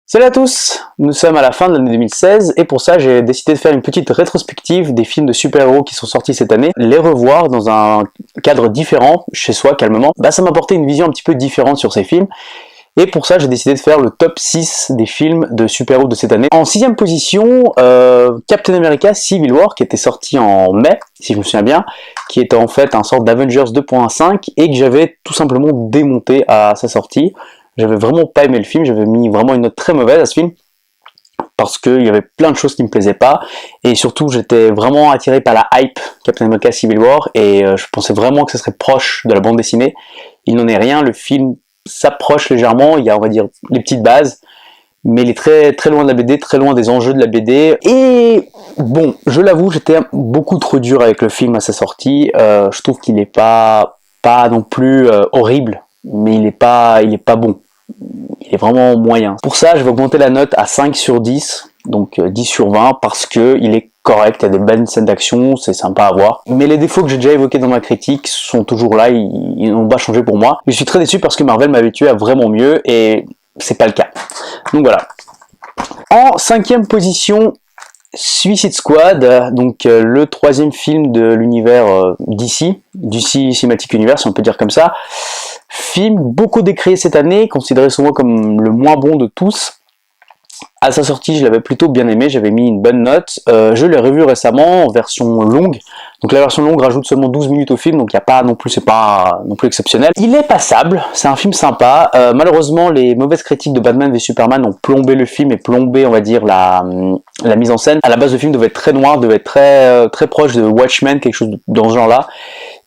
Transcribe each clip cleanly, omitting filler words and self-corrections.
Salut à tous, nous sommes à la fin de l'année 2016 et pour ça j'ai décidé de faire une petite rétrospective des films de super-héros qui sont sortis cette année, les revoir dans un cadre différent, chez soi calmement. Ça m'a apporté une vision un petit peu différente sur ces films et pour ça j'ai décidé de faire le top 6 des films de super-héros de cette année. En 6ème position, Captain America Civil War qui était sorti en mai, si je me souviens bien, qui était en fait un sort d'Avengers 2.5 et que j'avais tout simplement démonté à sa sortie. J'avais vraiment pas aimé le film, j'avais mis vraiment une note très mauvaise à ce film, parce qu'il y avait plein de choses qui me plaisaient pas, et surtout j'étais vraiment attiré par la hype Captain America Civil War, et je pensais vraiment que ce serait proche de la bande dessinée. Il n'en est rien, le film s'approche légèrement, il y a on va dire les petites bases, mais il est très, très loin de la BD, très loin des enjeux de la BD, et bon, je l'avoue, j'étais beaucoup trop dur avec le film à sa sortie. Je trouve qu'il est pas non plus horrible, mais il est pas bon. Il est vraiment moyen. Pour ça, je vais augmenter la note à 5 sur 10, donc 10 sur 20, parce que il est correct, il y a des bonnes scènes d'action, c'est sympa à voir. Mais les défauts que j'ai déjà évoqués dans ma critique sont toujours là, ils n'ont pas changé pour moi. Je suis très déçu parce que Marvel m'a habitué à vraiment mieux, et c'est pas le cas. Donc voilà. En 5ème position, Suicide Squad, donc le 3e film de l'univers DC Cinematic Universe, si on peut dire comme ça. Film beaucoup décrié cette année, considéré souvent comme le moins bon de tous. À sa sortie, je l'avais plutôt bien aimé, j'avais mis une bonne note. Je l'ai revu récemment en version longue. Donc la version longue rajoute seulement 12 minutes au film, donc c'est pas non plus exceptionnel. Il est passable, c'est un film sympa. Malheureusement, les mauvaises critiques de Batman v Superman ont plombé le film et plombé, on va dire, la mise en scène. À la base, le film devait être très noir, devait être très proche de Watchmen, quelque chose dans ce genre-là.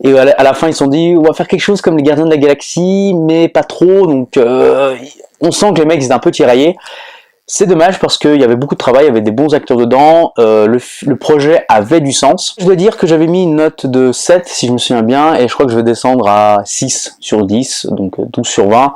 Et à la fin, ils se sont dit, on va faire quelque chose comme les Gardiens de la Galaxie, mais pas trop. Donc, on sent que les mecs étaient un peu tiraillés. C'est dommage parce qu'il y avait beaucoup de travail, il y avait des bons acteurs dedans, le projet avait du sens. Je dois dire que j'avais mis une note de 7 si je me souviens bien, et je crois que je vais descendre à 6 sur 10, donc 12 sur 20,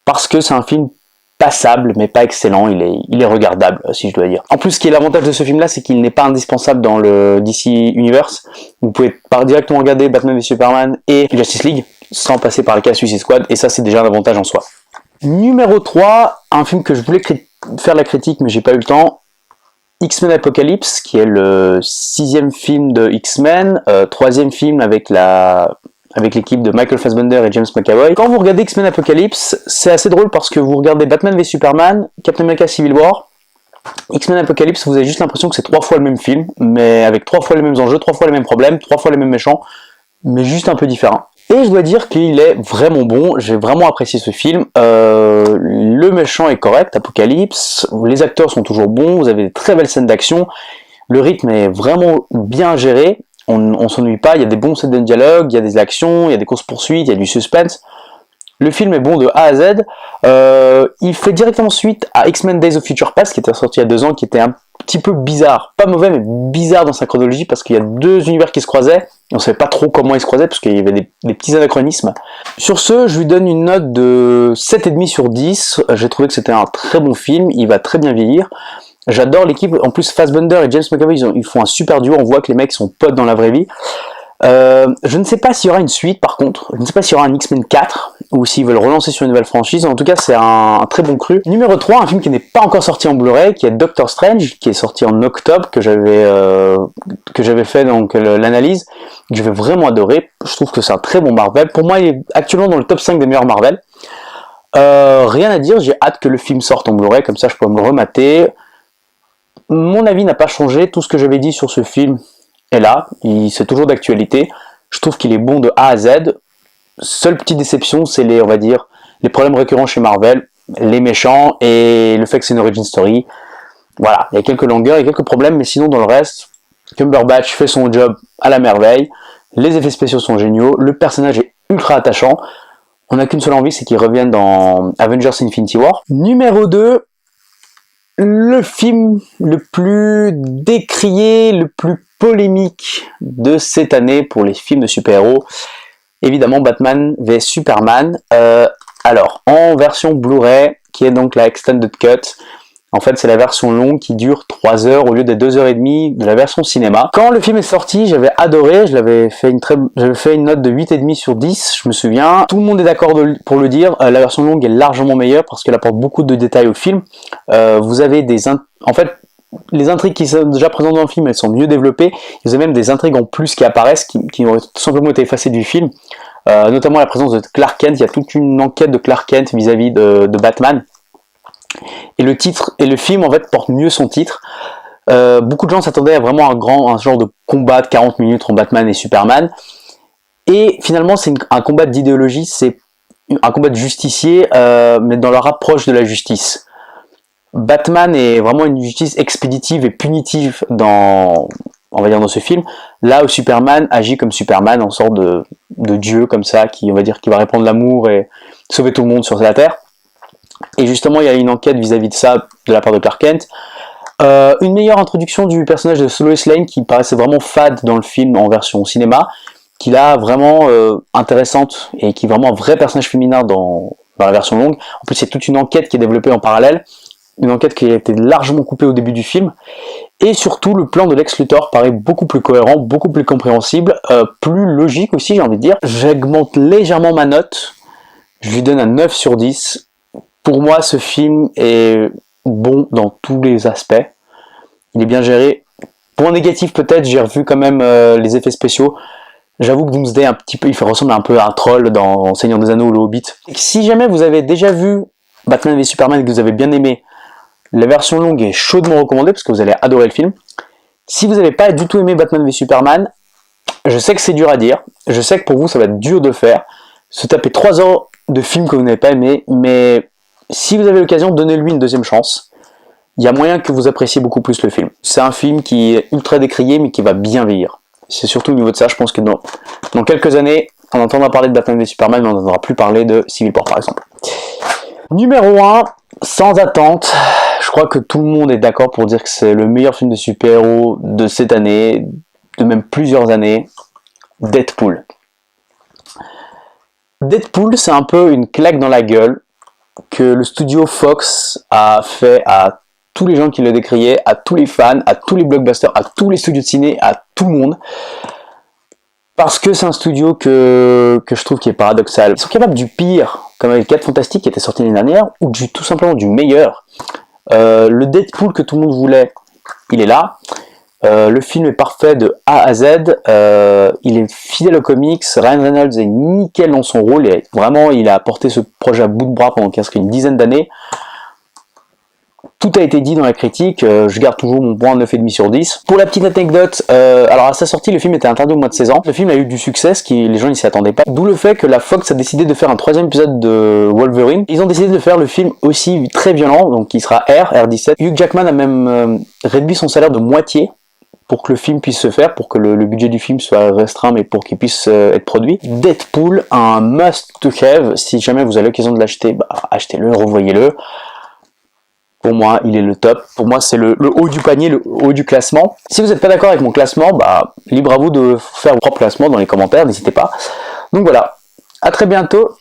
parce que c'est un film passable, mais pas excellent, il est regardable, si je dois dire. En plus, ce qui est l'avantage de ce film-là, c'est qu'il n'est pas indispensable dans le DC Universe. Vous pouvez directement regarder Batman v Superman et Justice League, sans passer par le cas Suicide Squad, et ça c'est déjà un avantage en soi. Numéro 3, un film que je voulais faire la critique mais j'ai pas eu le temps, X-Men Apocalypse, qui est le 6e film de X-Men, 3e film avec l'équipe de Michael Fassbender et James McAvoy. Quand vous regardez X-Men Apocalypse, c'est assez drôle parce que vous regardez Batman v Superman, Captain America Civil War, X-Men Apocalypse, vous avez juste l'impression que c'est 3 fois le même film, mais avec 3 fois les mêmes enjeux, 3 fois les mêmes problèmes, 3 fois les mêmes méchants, mais juste un peu différents. Et je dois dire qu'il est vraiment bon, j'ai vraiment apprécié ce film. Le méchant est correct, Apocalypse, les acteurs sont toujours bons, vous avez des très belles scènes d'action, le rythme est vraiment bien géré, on s'ennuie pas, il y a des bons scènes de dialogue, il y a des actions, il y a des courses-poursuites, il y a du suspense. Le film est bon de A à Z. Il fait directement suite à X-Men Days of Future Past, qui était sorti il y a 2 ans, qui était un petit peu bizarre. Pas mauvais, mais bizarre dans sa chronologie, parce qu'il y a 2 univers qui se croisaient, et on savait pas trop comment ils se croisaient, parce qu'il y avait des petits anachronismes. Sur ce, je lui donne une note de 7,5 sur 10. J'ai trouvé que c'était un très bon film, il va très bien vieillir. J'adore l'équipe, en plus Fassbender et James McAvoy, ils font un super duo, on voit que les mecs sont potes dans la vraie vie. Je ne sais pas s'il y aura une suite par contre, je ne sais pas s'il y aura un X-Men 4 ou s'ils veulent relancer sur une nouvelle franchise. En tout cas c'est un très bon cru. Numéro 3, un film qui n'est pas encore sorti en Blu-ray, qui est Doctor Strange, qui est sorti en octobre, que j'avais fait donc l'analyse, que j'avais vraiment adoré. Je trouve que c'est un très bon Marvel, pour moi il est actuellement dans le top 5 des meilleurs Marvel. Rien à dire, j'ai hâte que le film sorte en Blu-ray, comme ça je pourrais me le remater. Mon avis n'a pas changé, tout ce que j'avais dit sur ce film est là, c'est toujours d'actualité. Je trouve qu'il est bon de A à Z. Seule petite déception, c'est on va dire, les problèmes récurrents chez Marvel, les méchants et le fait que c'est une origin story. Voilà, il y a quelques longueurs, il y a quelques problèmes, mais sinon dans le reste, Cumberbatch fait son job à la merveille, les effets spéciaux sont géniaux, le personnage est ultra attachant. On n'a qu'une seule envie, c'est qu'il revienne dans Avengers Infinity War. Numéro 2, le film le plus décrié, le plus polémique de cette année pour les films de super-héros, évidemment Batman v Superman. Alors, en version Blu-ray, qui est donc la Extended Cut, En fait, c'est la version longue qui dure 3 heures au lieu des 2h30 de la version cinéma. Quand le film est sorti, j'avais adoré, j'avais fait une note de 8,5 sur 10, je me souviens. Tout le monde est d'accord pour le dire, la version longue est largement meilleure parce qu'elle apporte beaucoup de détails au film. Vous avez en fait, les intrigues qui sont déjà présentes dans le film, elles sont mieux développées. Vous avez même des intrigues en plus qui apparaissent, qui auraient tout simplement été effacées du film. Notamment la présence de Clark Kent, il y a toute une enquête de Clark Kent vis-à-vis de Batman. Et le film en fait porte mieux son titre. Beaucoup de gens s'attendaient à vraiment un genre de combat de 40 minutes entre Batman et Superman. Et finalement c'est un combat d'idéologie, c'est un combat de justicier, mais dans leur approche de la justice. Batman est vraiment une justice expéditive et punitive dans ce film, là où Superman agit comme Superman, en sorte de dieu comme ça, qui va répandre l'amour et sauver tout le monde sur la Terre. Et justement, il y a une enquête vis-à-vis de ça de la part de Clark Kent. Une meilleure introduction du personnage de Lois Lane qui paraissait vraiment fade dans le film en version cinéma, qui là vraiment intéressante et qui est vraiment un vrai personnage féminin dans la version longue. En plus, c'est toute une enquête qui est développée en parallèle, une enquête qui a été largement coupée au début du film. Et surtout, le plan de Lex Luthor paraît beaucoup plus cohérent, beaucoup plus compréhensible, plus logique aussi, j'ai envie de dire. J'augmente légèrement ma note, je lui donne un 9 sur 10. Pour moi, ce film est bon dans tous les aspects. Il est bien géré. Point négatif peut-être, j'ai revu quand même les effets spéciaux. J'avoue que Doomsday, il ressemble un peu à un troll dans Seigneur des Anneaux ou Le Hobbit. Si jamais vous avez déjà vu Batman v Superman et que vous avez bien aimé, la version longue est chaudement recommandée parce que vous allez adorer le film. Si vous n'avez pas du tout aimé Batman v Superman, je sais que c'est dur à dire. Je sais que pour vous, ça va être dur de faire. Se taper 3 heures de film que vous n'avez pas aimé, mais si vous avez l'occasion, donnez-lui une deuxième chance. Il y a moyen que vous appréciez beaucoup plus le film. C'est un film qui est ultra décrié, mais qui va bien vieillir. C'est surtout au niveau de ça, je pense que dans quelques années, on entendra parler de Batman v Superman, mais on n'entendra plus parler de Civil War, par exemple. Numéro 1, sans attente, je crois que tout le monde est d'accord pour dire que c'est le meilleur film de super-héros de cette année, de même plusieurs années, Deadpool. Deadpool, c'est un peu une claque dans la gueule que le studio Fox a fait à tous les gens qui le décriaient, à tous les fans, à tous les blockbusters, à tous les studios de ciné, à tout le monde. Parce que c'est un studio que je trouve qui est paradoxal. Ils sont capables du pire, comme avec 4 Fantastiques qui était sorti l'année dernière, ou tout simplement du meilleur. Le Deadpool que tout le monde voulait, il est là. Le film est parfait de A à Z, il est fidèle aux comics, Ryan Reynolds est nickel dans son rôle, et vraiment il a porté ce projet à bout de bras pendant une dizaine d'années. Tout a été dit dans la critique, je garde toujours mon point 9,5 sur 10. Pour la petite anecdote, alors à sa sortie le film était interdit au mois de 16 ans, le film a eu du succès, les gens ne s'y attendaient pas, d'où le fait que la Fox a décidé de faire un 3e épisode de Wolverine. Ils ont décidé de faire le film aussi très violent, donc qui sera R17. Hugh Jackman a même réduit son salaire de moitié pour que le film puisse se faire, pour que le budget du film soit restreint, mais pour qu'il puisse être produit. Deadpool, un must to have, si jamais vous avez l'occasion de l'acheter, achetez-le, revoyez-le. Pour moi, il est le top. Pour moi, c'est le haut du panier, le haut du classement. Si vous n'êtes pas d'accord avec mon classement, libre à vous de faire vos propres classements dans les commentaires, n'hésitez pas. Donc voilà, à très bientôt